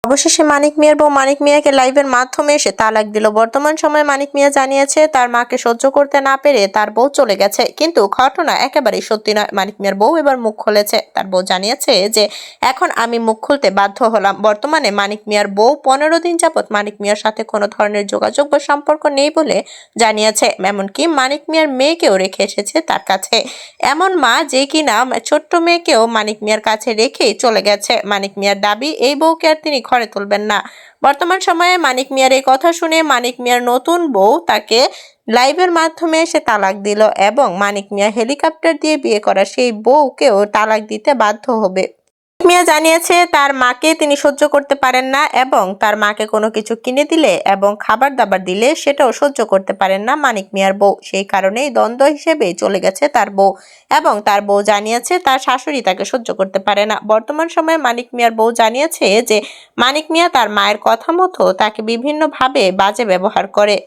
অবশেষে মানিক মিয়ার বউ মানিক মিয়াকে লাইভের মাধ্যমে এসে তালাক দিল। বর্তমান সময়ে মানিক মিয়া জানিয়েছে তার মাকে সহ্য করতে না পেরে তার বউ চলে গেছে, কিন্তু ঘটনা একেবারেই সত্যি নয়। মানিক মিয়ার বউ এবার মুখ খুলেছে। তার বউ জানিয়েছে যে এখন আমি মুখ খুলতে বাধ্য হলাম। বর্তমানে মানিক মিয়ার বউ 15 দিন যাবৎ মানিক মিয়ার সাথে কোনো ধরনের যোগাযোগ বা সম্পর্ক নেই বলে জানিয়েছে। এমনকি মানিক মিয়ার মেয়েকেও রেখে এসেছে তার কাছে। এমন মা যে কিনা ছোট্ট মেয়েকেও মানিক মিয়ার কাছে রেখেই চলে গেছে। মানিক মিয়ার দাবি এই বউকে আর তিনি ঘরে তুলবেন না। বর্তমান সময়ে মানিক মিয়ার এই কথা শুনে মানিক মিয়ার নতুন বউ তাকে লাইভের মাধ্যমে এসে তালাক দিল এবং মানিক মিয়া হেলিকপ্টার দিয়ে বিয়ে করা সেই বউকেও তালাক দিতে বাধ্য হবে। মিয়া জানিয়েছে তার মাকে তিনি সহ্য করতে পারেন না এবং তার মাকে কোনো কিছু কিনে দিলে এবং খাবার দাবার দিলে সেটাও সহ্য করতে পারেন না মানিক মিয়ার বউ। সেই কারণেই দ্বন্দ্ব হিসেবে চলে গেছে তার বউ এবং তার বউ জানিয়েছে তার শাশুড়ি তাকে সহ্য করতে পারে না। বর্তমান সময়ে মানিক মিয়ার বউ জানিয়েছে যে মানিক মিয়া তার মায়ের কথা মতো তাকে বিভিন্নভাবে বাজে ব্যবহার করে।